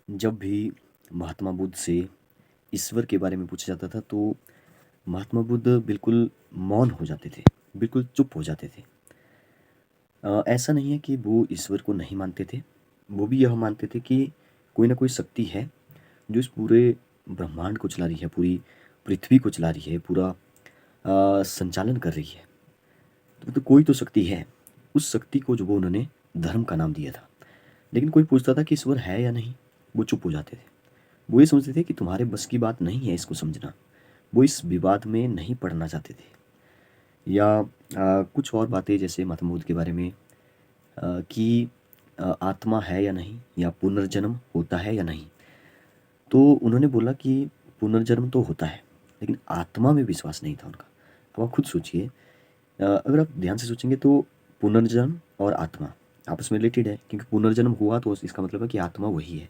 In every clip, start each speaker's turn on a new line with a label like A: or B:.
A: जब भी महात्मा बुद्ध से ईश्वर के बारे में पूछा जाता था तो महात्मा बुद्ध बिल्कुल मौन हो जाते थे, बिल्कुल चुप हो जाते थे। ऐसा नहीं है कि वो ईश्वर को नहीं मानते थे, वो भी यह मानते थे कि कोई ना कोई शक्ति है जो इस पूरे ब्रह्मांड को चला रही है, पूरी पृथ्वी को चला रही है, पूरा संचालन कर रही है। तो कोई तो शक्ति है, उस शक्ति को जो वो उन्होंने धर्म का नाम दिया था। लेकिन कोई पूछता था कि ईश्वर है या नहीं, वो चुप हो जाते थे। वो ये समझते थे कि तुम्हारे बस की बात नहीं है इसको समझना। वो इस विवाद में नहीं पड़ना चाहते थे। या कुछ और बातें जैसे महात्मा बुद्ध के बारे में कि आत्मा है या नहीं, या पुनर्जन्म होता है या नहीं। तो उन्होंने बोला कि पुनर्जन्म तो होता है, लेकिन आत्मा में विश्वास नहीं था उनका। अब आप खुद सोचिए, अगर आप ध्यान से सोचेंगे तो पुनर्जन्म और आत्मा आपस में रिलेटेड है, क्योंकि पुनर्जन्म हुआ तो इसका मतलब है कि आत्मा वही है,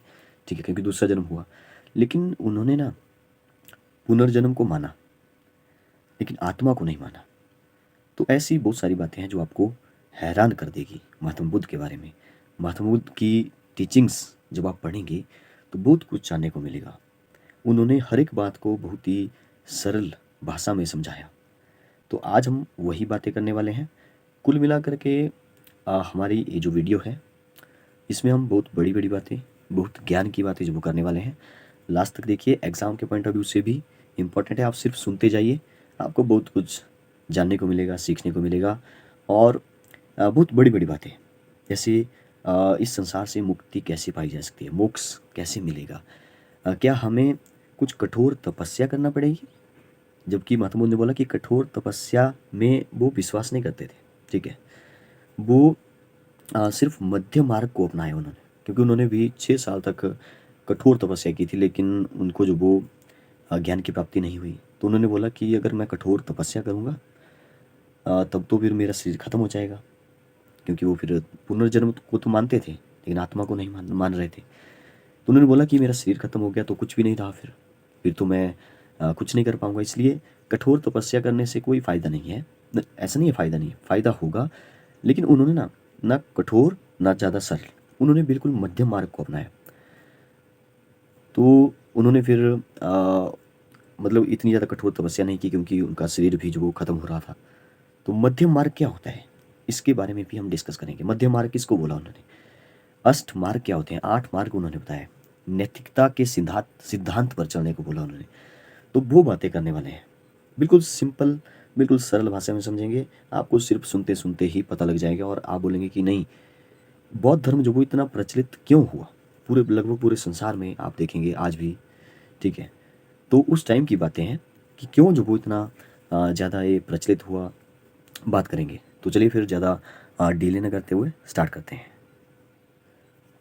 A: ठीक है, क्योंकि दूसरा जन्म हुआ। लेकिन उन्होंने ना पुनर्जन्म को माना, लेकिन आत्मा को नहीं माना। तो ऐसी बहुत सारी बातें हैं जो आपको हैरान कर देगी महात्मा बुद्ध के बारे में। महात्मा बुद्ध की टीचिंग्स जब आप पढ़ेंगे तो बहुत कुछ जानने को मिलेगा। उन्होंने हर एक बात को बहुत ही सरल भाषा में समझाया। तो आज हम वही बातें करने वाले हैं। कुल मिलाकर के हमारी ये जो वीडियो है, इसमें हम बहुत बड़ी बड़ी बातें, बहुत ज्ञान की बातें जो वो करने वाले हैं। लास्ट तक देखिए, एग्ज़ाम के पॉइंट ऑफ व्यू से भी इम्पोर्टेंट है। आप सिर्फ सुनते जाइए, आपको बहुत कुछ जानने को मिलेगा, सीखने को मिलेगा। और बहुत बड़ी बड़ी बातें, जैसे इस संसार से मुक्ति कैसे पाई जा सकती है, मोक्ष कैसे मिलेगा, क्या हमें कुछ कठोर तपस्या करना पड़ेगी। जबकि महात्मा बुद्ध ने बोला कि कठोर तपस्या में वो विश्वास नहीं करते थे, ठीक है। वो सिर्फ मध्य मार्ग को अपनाया उन्होंने, क्योंकि उन्होंने भी 6 साल तक कठोर तपस्या की थी, लेकिन उनको जो वो ज्ञान की प्राप्ति नहीं हुई। तो उन्होंने बोला कि अगर मैं कठोर तपस्या करूँगा तब तो फिर मेरा शरीर खत्म हो जाएगा, क्योंकि वो फिर पुनर्जन्म को तो मानते थे, लेकिन आत्मा को नहीं मान रहे थे। तो उन्होंने बोला कि मेरा शरीर खत्म हो गया तो कुछ भी नहीं रहा, फिर तो मैं कुछ नहीं कर पाऊँगा। इसलिए कठोर तपस्या करने से कोई फ़ायदा नहीं है। ऐसा नहीं है फ़ायदा नहीं है, फ़ायदा होगा। लेकिन उन्होंने ना कठोर ना ज़्यादा सरल, उन्होंने बिल्कुल मध्यम मार्ग को अपनाया। तो उन्होंने फिर मतलब इतनी ज़्यादा कठोर तपस्या नहीं की, क्योंकि उनका शरीर भी जो वो ख़त्म हो रहा था। तो मध्यम मार्ग क्या होता है, इसके बारे में भी हम डिस्कस करेंगे। मध्यम मार्ग किसको बोला उन्होंने, अष्ट मार्ग क्या होते हैं, 8 मार्ग उन्होंने बताया। नैतिकता के सिद्धांत सिद्धांत पर चलने को बोला उन्होंने। तो वो बातें करने वाले हैं, बिल्कुल सिंपल, बिल्कुल सरल भाषा में समझेंगे। आपको सिर्फ सुनते सुनते ही पता लग जाएगा और आप बोलेंगे कि नहीं, बौद्ध धर्म जो वो इतना प्रचलित क्यों हुआ, पूरे लगभग पूरे संसार में आप देखेंगे आज भी, ठीक है। तो उस टाइम की बातें हैं कि क्यों जो वो इतना ज़्यादा ये प्रचलित हुआ, बात करेंगे। तो चलिए फिर ज़्यादा डिले न करते हुए स्टार्ट करते हैं।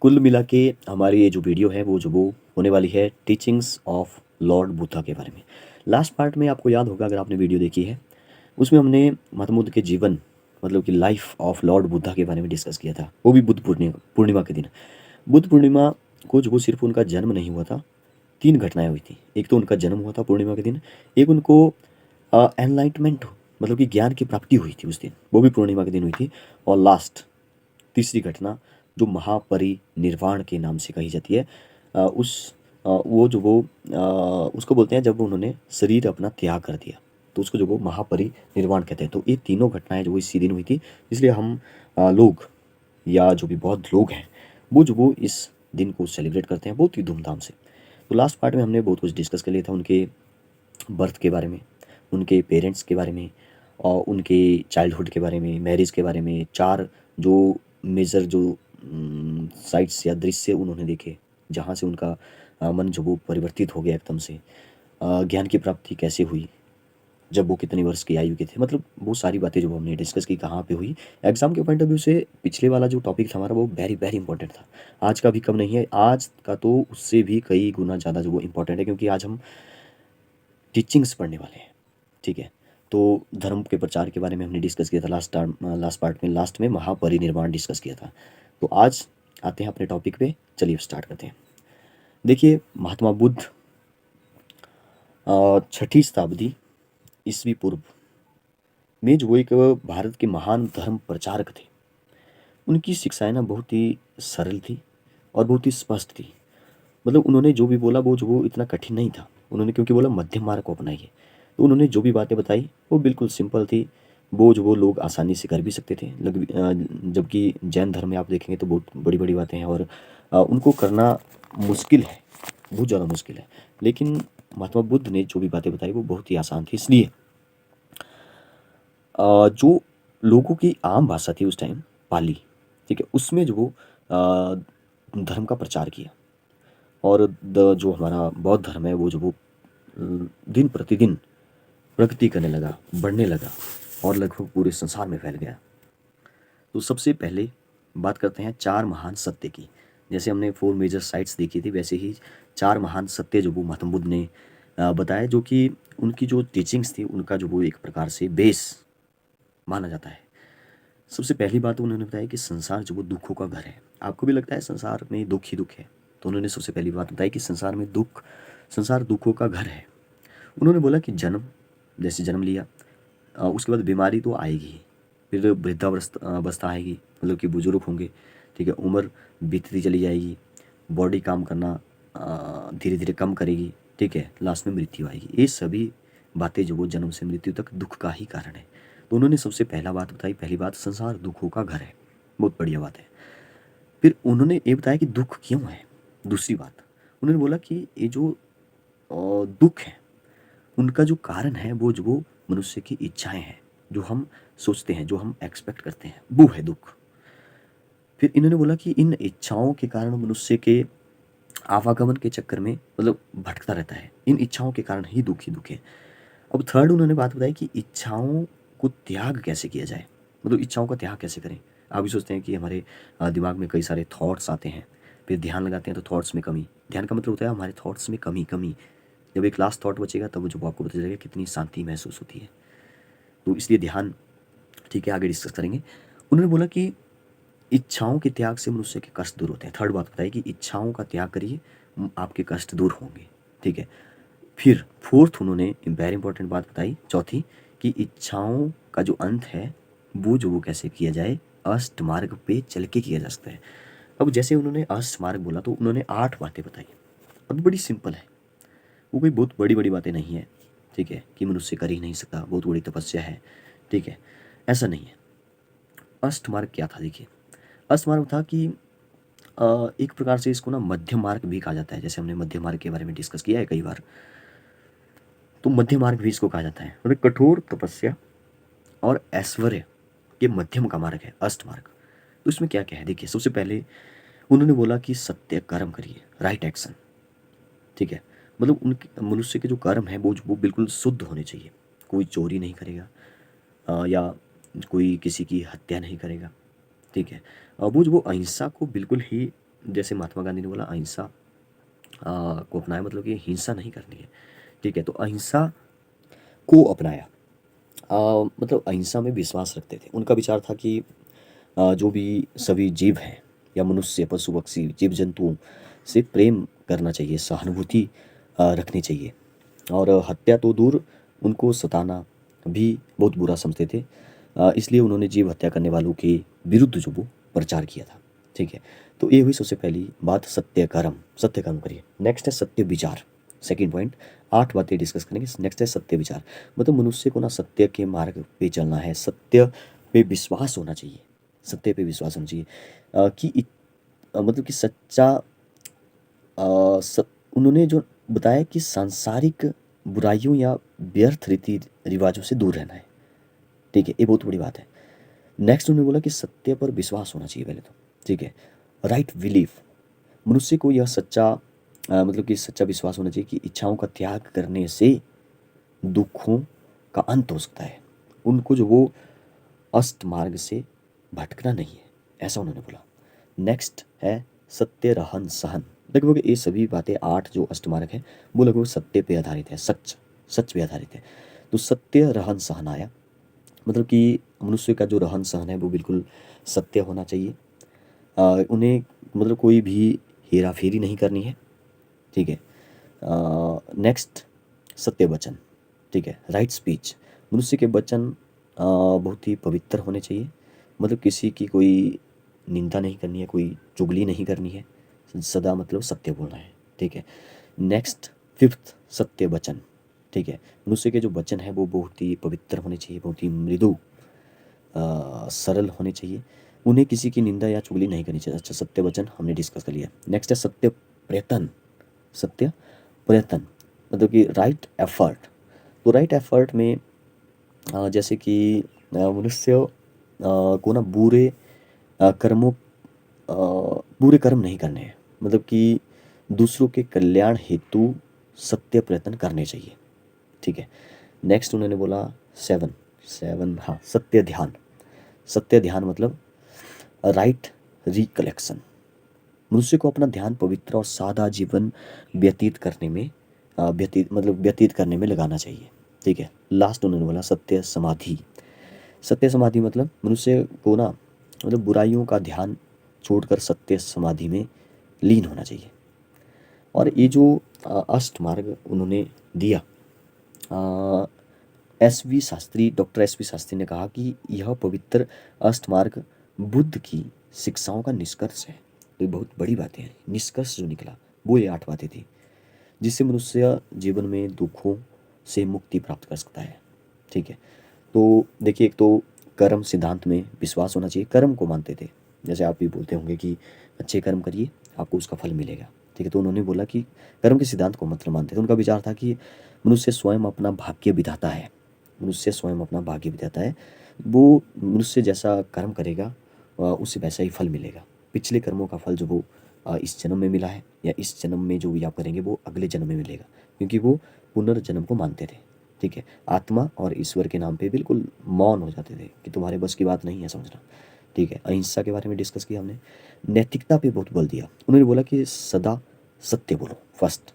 A: कुल मिला के हमारी ये जो वीडियो है वो होने वाली है टीचिंग्स ऑफ लॉर्ड बुद्धा के बारे में। लास्ट पार्ट में आपको याद होगा, अगर आपने वीडियो देखी है, उसमें हमने महात्मा बुद्ध के जीवन, मतलब कि लाइफ ऑफ लॉर्ड बुद्धा के बारे में डिस्कस किया था, वो भी बुद्ध पूर्णिमा पूर्णिमा के दिन। बुद्ध पूर्णिमा को जो वो सिर्फ उनका जन्म नहीं हुआ था, 3 घटनाएँ हुई थी। एक तो उनका जन्म हुआ था पूर्णिमा के दिन, एक उनको एनलाइटमेंट, मतलब कि ज्ञान की प्राप्ति हुई थी उस दिन, वो भी पूर्णिमा के दिन हुई थी। और लास्ट तीसरी घटना जो महापरिनिर्वाण के नाम से कही जाती है, उसको बोलते हैं जब उन्होंने शरीर अपना त्याग कर दिया, तो उसको जो वो महापरिनिर्वाण कहते हैं। तो ये तीनों घटनाएं जो वो इसी दिन हुई थी, इसलिए हम लोग, या जो भी बौद्ध लोग हैं, वो जो वो इस दिन को सेलिब्रेट करते हैं बहुत ही धूमधाम से। तो लास्ट पार्ट में हमने बहुत कुछ डिस्कस कर लिया था, उनके बर्थ के बारे में, उनके पेरेंट्स के बारे में, और उनके चाइल्डहुड के बारे में, मैरिज के बारे में। 4 जो मेजर जो साइट्स या दृश्य उन्होंने देखे, जहाँ से उनका मन जो वो परिवर्तित हो गया एकदम से। ज्ञान की प्राप्ति कैसे हुई, जब वो कितनी वर्ष की आयु के थे, मतलब वो सारी बातें जो हमने डिस्कस की कहाँ पे हुई। एग्जाम के पॉइंट ऑफ व्यू से पिछले वाला जो टॉपिक था हमारा, वो वेरी वेरी इंपॉर्टेंट था। आज का भी कम नहीं है, आज का तो उससे भी कई गुना ज़्यादा जो वो इम्पोर्टेंट है, क्योंकि आज हम टीचिंग्स पढ़ने वाले हैं, ठीक है। तो धर्म के प्रचार के बारे में हमने डिस्कस किया था लास्ट पार्ट में, लास्ट में महापरिनिर्वाण डिस्कस किया था। तो आज आते हैं अपने टॉपिक पे, चलिए स्टार्ट करते हैं। देखिए, महात्मा बुद्ध 6ठी शताब्दी ईस्वी पूर्व में जो वो एक भारत के महान धर्म प्रचारक थे। उनकी शिक्षाएं ना बहुत ही सरल थी और बहुत ही स्पष्ट थी। मतलब उन्होंने जो भी बोला वो जो वो इतना कठिन नहीं था। उन्होंने क्योंकि बोला मध्यम मार्ग को अपनाइए, तो उन्होंने जो भी बातें बताई वो बिल्कुल सिंपल थी। वो जो वो लोग आसानी से कर भी सकते थे। जबकि जैन धर्म में आप देखेंगे तो बहुत बड़ी-बड़ी बातें हैं और उनको करना मुश्किल है, बहुत ज़्यादा मुश्किल है। लेकिन महात्मा बुद्ध ने जो भी बातें बताई वो बहुत ही आसान थी। इसलिए जो लोगों की आम भाषा थी उस टाइम, पाली, ठीक है? उसमें जो वो धर्म का प्रचार किया और द जो हमारा बौद्ध धर्म है वो जो वो दिन प्रतिदिन प्रगति करने लगा, बढ़ने लगा और लगभग पूरे संसार में फैल गया। तो सबसे पहले बात करते हैं 4 महान सत्य की। जैसे हमने 4 मेजर साइट्स देखी थी, वैसे ही 4 महान सत्य जो वो महात्मा बुद्ध ने बताए, जो कि उनकी जो टीचिंग्स थी, उनका जो वो एक प्रकार से बेस माना जाता है। सबसे पहली बात तो उन्होंने बताया कि संसार जो वो दुखों का घर है। आपको भी लगता है संसार में दुख ही दुख है? तो उन्होंने सबसे पहली बात बताई कि संसार दुखों का घर है। उन्होंने बोला कि जैसे जन्म लिया, उसके बाद बीमारी तो आएगी ही, फिर वृद्धावस्था आएगी, मतलब कि बुजुर्ग होंगे, ठीक है? उम्र बीतती चली जाएगी, बॉडी काम करना धीरे धीरे कम करेगी, ठीक है? लास्ट में मृत्यु आएगी। ये सभी बातें जो वो जन्म से मृत्यु तक दुख का ही कारण है। तो उन्होंने सबसे पहला बात बताई, पहली बात संसार दुखों का घर है, बहुत बढ़िया बात है। फिर उन्होंने ये बताया कि दुख क्यों है। दूसरी बात उन्होंने बोला कि ये जो दुख है उनका जो कारण है वो जो वो मनुष्य की इच्छाएं हैं, जो हम सोचते हैं, जो हम एक्सपेक्ट करते हैं, वो है दुख। फिर इन्होंने बोला कि इन इच्छाओं के कारण मनुष्य के आवागमन के चक्कर में मतलब भटकता रहता है, इन इच्छाओं के कारण ही दुख है। अब थर्ड उन्होंने बात बताई कि इच्छाओं को त्याग कैसे किया जाए, मतलब इच्छाओं का त्याग कैसे करें। आप भी सोचते हैं कि हमारे दिमाग में कई सारे थॉट्स आते हैं, फिर ध्यान लगाते हैं तो थॉट्स में कमी। ध्यान का मतलब होता है हमारे थॉट्स में कमी कमी। जब एक लास्ट थॉट बचेगा तब जो आपको पता चलेगा कितनी शांति महसूस होती है। तो इसलिए ध्यान, ठीक है, आगे डिस्कस करेंगे। उन्होंने बोला कि इच्छाओं के त्याग से मनुष्य के कष्ट दूर होते हैं। थर्ड बात बताई कि इच्छाओं का त्याग करिए, आपके कष्ट दूर होंगे, ठीक है। फिर फोर्थ उन्होंने वेरी इंपॉर्टेंट बात बताई, चौथी, कि इच्छाओं का जो अंत है वो जो वो कैसे किया जाए, अष्ट मार्ग पे चल के किया जा सकता है। अब जैसे उन्होंने अष्ट मार्ग बोला तो उन्होंने 8 बातें बताई। अब बड़ी सिंपल है, वो कोई बहुत बड़ी बड़ी बातें नहीं है, ठीक है, कि मनुष्य कर ही नहीं सकता, बहुत बड़ी तपस्या है, ठीक है, ऐसा नहीं है। अष्ट मार्ग क्या था? देखिए, अष्ट मार्ग था कि एक प्रकार से इसको ना मध्य मार्ग भी कहा जाता है। जैसे हमने मध्य मार्ग के बारे में डिस्कस किया है कई बार, तो मध्य मार्ग भी इसको कहा जाता है। मतलब कठोर तपस्या और ऐश्वर्य के मध्यम का मार्ग है अष्ट मार्ग। तो इसमें क्या क्या है देखिए, सबसे पहले उन्होंने बोला कि सत्य कर्म करिए, राइट एक्शन, ठीक है। मतलब उनके मनुष्य के जो कर्म है वो बिल्कुल शुद्ध होने चाहिए। कोई चोरी नहीं करेगा, या कोई किसी की हत्या नहीं करेगा, ठीक है। वो जो वो अहिंसा को बिल्कुल ही, जैसे महात्मा गांधी ने बोला अहिंसा को अपनाया, मतलब कि हिंसा नहीं करनी है, ठीक है। तो अहिंसा को अपनाया, मतलब अहिंसा में विश्वास रखते थे। उनका विचार था कि जो भी सभी जीव हैं या मनुष्य, पशु पक्षी, जीव जंतुओं से प्रेम करना चाहिए, सहानुभूति रखनी चाहिए। और हत्या तो दूर, उनको सताना भी बहुत बुरा समझते थे। इसलिए उन्होंने जीव हत्या करने वालों के विरुद्ध जो वो प्रचार किया था, ठीक है। तो ये हुई सबसे पहली बात, सत्य कर्म करिए। नेक्स्ट है सत्य विचार, सेकंड पॉइंट। 8 बातें डिस्कस करेंगे। नेक्स्ट है सत्य विचार, मतलब मनुष्य को ना सत्य के मार्ग पे चलना है, सत्य पे विश्वास होना चाहिए, सत्य पे विश्वास होना चाहिए। मतलब कि सच्चा, उन्होंने जो बताया कि सांसारिक बुराइयों या व्यर्थ रीति रिवाजों से दूर रहना है, ठीक है, ये बहुत बड़ी बात है। नेक्स्ट उन्होंने बोला कि सत्य पर विश्वास होना चाहिए पहले तो, ठीक है, राइट बिलीफ। मनुष्य को यह मतलब कि सच्चा विश्वास होना चाहिए कि इच्छाओं का त्याग करने से दुखों का अंत हो सकता है, उनको जो वो अष्ट मार्ग से भटकना नहीं है, ऐसा उन्होंने बोला। नेक्स्ट है सत्य रहन सहन। लगभग ये सभी बातें 8 जो अष्ट मार्ग है वो लगभग सत्य पे आधारित है, सच सच पे आधारित है। तो सत्य रहन सहन आया, मतलब कि मनुष्य का जो रहन सहन है वो बिल्कुल सत्य होना चाहिए। उन्हें मतलब कोई भी हेरा फेरी नहीं करनी है, ठीक है। नेक्स्ट सत्य वचन, ठीक है, राइट स्पीच। मनुष्य के वचन बहुत ही पवित्र होने चाहिए, मतलब किसी की कोई निंदा नहीं करनी है, कोई चुगली नहीं करनी है, सदा मतलब सत्य बोलना है, ठीक है। नेक्स्ट फिफ्थ सत्य वचन, ठीक है। मनुष्य के जो वचन है वो बहुत ही पवित्र होने चाहिए, बहुत ही मृदु सरल होने चाहिए, उन्हें किसी की निंदा या चुगली नहीं करनी चाहिए। अच्छा, सत्य वचन हमने डिस्कस कर लिया। नेक्स्ट है सत्य प्रयत्न। सत्य प्रयत्न मतलब कि राइट एफर्ट। तो राइट एफर्ट में जैसे कि मनुष्य को ना कर्मों बुरे कर्म नहीं करने हैं, मतलब कि दूसरों के कल्याण हेतु सत्य प्रयत्न करने चाहिए, ठीक है। नेक्स्ट उन्होंने बोला सेवन सेवन हाँ, सत्य ध्यान। सत्य ध्यान मतलब राइट रिकलेक्शन। मनुष्य को अपना ध्यान पवित्र और सादा जीवन व्यतीत करने में व्यतीत करने में लगाना चाहिए, ठीक है। लास्ट उन्होंने बोला सत्य समाधि। सत्य समाधि मतलब मनुष्य को ना मतलब बुराइयों का ध्यान छोड़कर सत्य समाधि में लीन होना चाहिए। और ये जो अष्ट मार्ग उन्होंने दिया, डॉक्टर एस वी शास्त्री ने कहा कि यह पवित्र अष्ट मार्ग बुद्ध की शिक्षाओं का निष्कर्ष है। तो ये बहुत बड़ी बातें हैं, निष्कर्ष जो निकला वो ये 8 बातें थी, जिससे मनुष्य जीवन में दुखों से मुक्ति प्राप्त कर सकता है, ठीक है। तो देखिए, एक तो कर्म सिद्धांत में विश्वास होना चाहिए, कर्म को मानते थे। जैसे आप भी बोलते होंगे कि अच्छे कर्म करिए आपको उसका फल मिलेगा, ठीक है। तो उन्होंने बोला कि कर्म के सिद्धांत को मतलब मानते थे। उनका विचार था कि मनुष्य स्वयं अपना भाग्य विधाता है। मनुष्य स्वयं अपना भाग्य विधाता है। वो मनुष्य जैसा कर्म करेगा उसे वैसा ही फल मिलेगा। पिछले कर्मों का फल जो वो इस जन्म में मिला है या इस जन्म में जो भी आप करेंगे वो अगले जन्म में मिलेगा, क्योंकि वो पुनर्जन्म को मानते थे, ठीक है। आत्मा और ईश्वर के नाम पे बिल्कुल मौन हो जाते थे कि तुम्हारे बस की बात नहीं है समझना, ठीक है। अहिंसा के बारे में डिस्कस किया हमने। नैतिकता पे बहुत बल दिया। उन्होंने बोला कि सदा सत्य बोलो, फर्स्ट।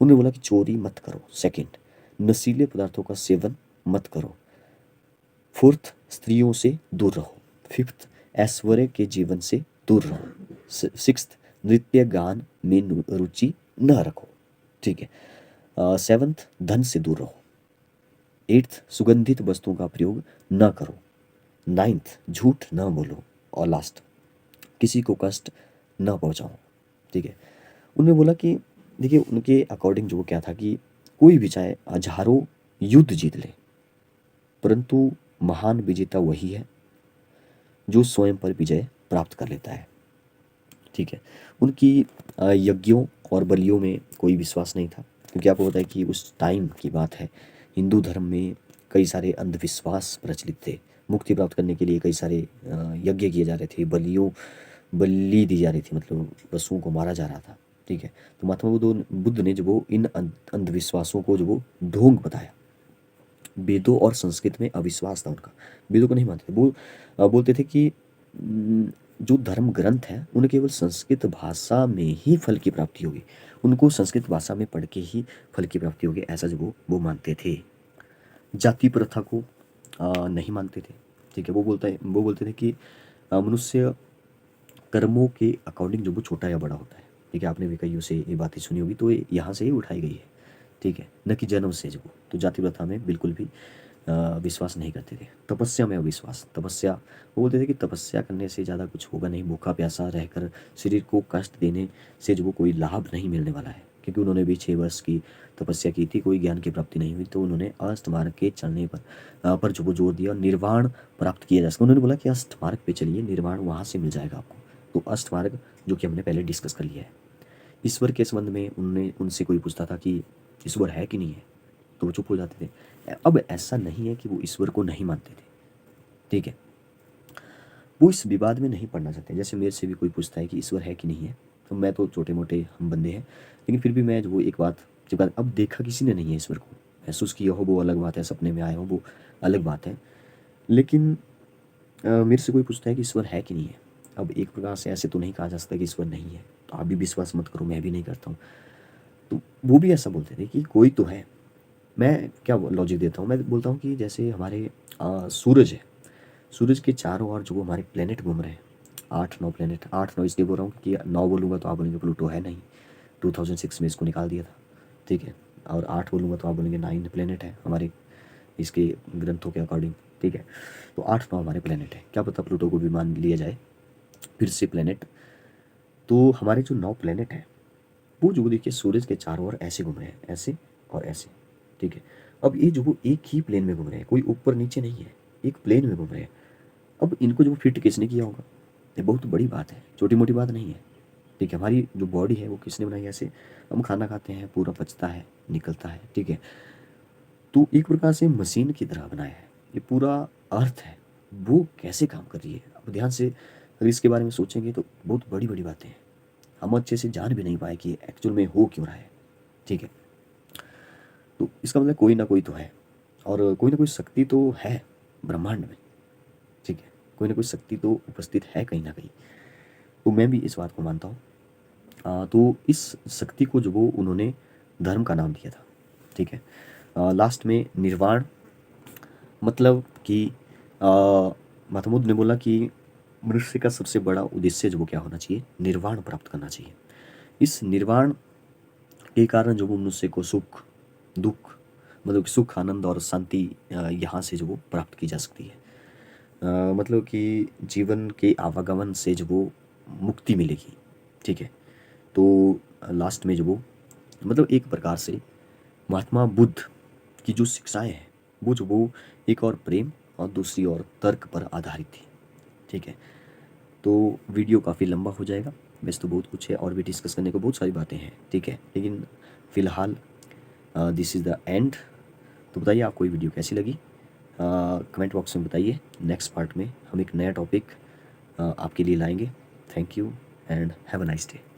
A: उन्होंने बोला कि चोरी मत करो, सेकंड। नशीले पदार्थों का सेवन मत करो, फोर्थ। स्त्रियों से दूर रहो, फिफ्थ। ऐश्वर्य के जीवन से दूर रहो, सिक्स्थ। नृत्य गान में रुचि न रखो, ठीक है। सेवन्थ, धन से दूर रहो। एट्थ, सुगंधित वस्तुओं का प्रयोग न करो। नाइन्थ, झूठ न बोलो। और लास्ट, किसी को कष्ट न पहुंचाओ, ठीक है। उन्होंने बोला कि देखिए, उनके अकॉर्डिंग जो क्या था कि कोई भी चाहे हजारों युद्ध जीत ले, परंतु महान विजेता वही है जो स्वयं पर विजय प्राप्त कर लेता है, ठीक है। उनकी यज्ञों और बलियों में कोई विश्वास नहीं था, क्योंकि आपको पता है कि उस टाइम की बात है, हिंदू धर्म में कई सारे अंधविश्वास प्रचलित थे। मुक्ति प्राप्त करने के लिए कई सारे यज्ञ किए जा रहे थे, बलि दी जा रही थी, मतलब पशुओं को मारा जा रहा था, ठीक है। तो महात्मा बुद्ध ने जो वो इन अंधविश्वासों को जो वो ढोंग बताया। वेदों और संस्कृत में अविश्वास था उनका, वेदों को नहीं मानते थे वो। बोलते थे कि जो धर्म ग्रंथ है उन्हें केवल संस्कृत भाषा में ही फल की प्राप्ति होगी, उनको संस्कृत भाषा में पढ़ के ही फल की प्राप्ति होगी, ऐसा जो वो मानते थे। जाति प्रथा को नहीं मानते थे, ठीक है। वो बोलते थे कि मनुष्य कर्मों के अकॉर्डिंग जो वो छोटा या बड़ा होता है, ठीक है। आपने भी कईयों से ये बातें सुनी होगी, तो ये यहाँ से ही उठाई गई है, ठीक है, न कि जन्म से। जो तो जाति प्रथा में बिल्कुल भी विश्वास नहीं करते थे। तपस्या में अविश्वास। तपस्या, वो बोलते थे कि तपस्या करने से ज़्यादा कुछ होगा नहीं, भूखा प्यासा रहकर शरीर को कष्ट देने से जो वो कोई लाभ नहीं मिलने वाला है, क्योंकि उन्होंने भी 6 वर्ष की तपस्या की थी, कोई ज्ञान की प्राप्ति नहीं हुई। तो उन्होंने अष्ट मार्ग के चलने पर जो वो जोर दिया, निर्वाण प्राप्त किया जा सकता। उन्होंने बोला कि अष्ट मार्ग पे चलिए, निर्वाण वहाँ से मिल जाएगा आपको। तो अष्ट मार्ग जो कि हमने पहले डिस्कस कर लिया है। ईश्वर के संबंध में उनसे कोई पूछता था कि ईश्वर है कि नहीं है, तो वो चुप हो जाते थे। अब ऐसा नहीं है कि वो ईश्वर को नहीं मानते थे, ठीक है। वो इस विवाद में नहीं पड़ना चाहते। जैसे मेरे से भी कोई पूछता है कि ईश्वर है कि नहीं है, तो मैं तो छोटे मोटे हम बंदे हैं, लेकिन फिर भी मैं जो वो एक बात जब अब देखा किसी ने नहीं है ईश्वर को, महसूस किया हो वो अलग बात है, सपने में आए हो वो अलग बात है। लेकिन मेरे से कोई पूछता है कि ईश्वर है कि नहीं है, अब एक प्रकार से ऐसे तो नहीं कहा जा सकता कि ईश्वर नहीं है, तो आप भी विश्वास मत करो, मैं भी नहीं करता हूँ। तो वो भी ऐसा बोलते थे कि कोई तो है। मैं क्या लॉजिक देता हूँ, मैं बोलता हूँ कि जैसे हमारे सूरज है, सूरज के चारों ओर जो वो हमारे प्लेनेट घूम रहे हैं, 8-9 प्लेनेट। 8-9 इसलिए बोल रहा हूँ कि 9 बोलूँगा तो आप बोलेंगे प्लूटो है नहीं, 2006 में इसको निकाल दिया था, ठीक है। और 8 बोलूँगा तो आप बोलेंगे 9 प्लेनेट है हमारे इसके ग्रंथों के अकॉर्डिंग, ठीक है। तो 8-9 हमारे प्लेनेट है, क्या पता प्लूटो को भी मान लिया जाए फिर से प्लेनेट। तो हमारे जो 9 प्लेनेट हैं वो जो देखिए सूरज के चारों ओर ऐसे घूम रहे हैं, ऐसे और ऐसे, ठीक है। अब ये जो वो एक ही प्लेन में घूम रहे हैं, कोई ऊपर नीचे नहीं है, एक प्लेन में घूम रहे हैं। अब इनको जो फिट किसने किया होगा? ये बहुत बड़ी बात है, छोटी-मोटी बात नहीं है, ठीक है। हमारी जो बॉडी है वो किसने बनाई है? ऐसे हम खाना खाते हैं, पूरा पचता है, निकलता है, ठीक है। तो एक प्रकार से मशीन की तरह बनाया है। ये पूरा अर्थ है, वो कैसे काम कर रही है? अब ध्यान से अगर इसके बारे में सोचेंगे तो बहुत बड़ी-बड़ी बातें हैं। हम अच्छे से जान भी नहीं पाए कि एक्चुअल में हो क्यों रहा है, ठीक है। तो इसका मतलब कोई ना कोई तो है और कोई ना कोई शक्ति तो है ब्रह्मांड में, ठीक है। कोई ना कोई शक्ति तो उपस्थित है कहीं न कहीं। तो मैं भी इस बात को मानता हूँ। तो इस शक्ति को जो वो उन्होंने धर्म का नाम दिया था, ठीक है। लास्ट में निर्वाण मतलब कि महात्मा बुद्ध ने बोला कि मनुष्य का सबसे बड़ा उद्देश्य जो वो क्या होना चाहिए? निर्वाण प्राप्त करना चाहिए। इस निर्वाण के कारण जो वो मनुष्य को सुख, दुःख मतलब सुख, आनंद और शांति यहाँ से जो वो प्राप्त की जा सकती है। मतलब कि जीवन के आवागमन से जो वो मुक्ति मिलेगी, ठीक है। तो लास्ट में जो वो मतलब एक प्रकार से महात्मा बुद्ध की जो शिक्षाएँ हैं, वो जो वो एक और प्रेम और दूसरी ओर तर्क पर आधारित थी, ठीक है। तो वीडियो काफ़ी लंबा हो जाएगा, वैसे तो बहुत कुछ है और भी डिस्कस करने को बहुत सारी बातें हैं, ठीक है। लेकिन फ़िलहाल दिस इज़ द एंड। तो बताइए आपको ये वीडियो कैसी लगी? कमेंट बॉक्स में बताइए। नेक्स्ट पार्ट में हम एक नया टॉपिक आपके लिए लाएँगे। Thank you and have a nice day.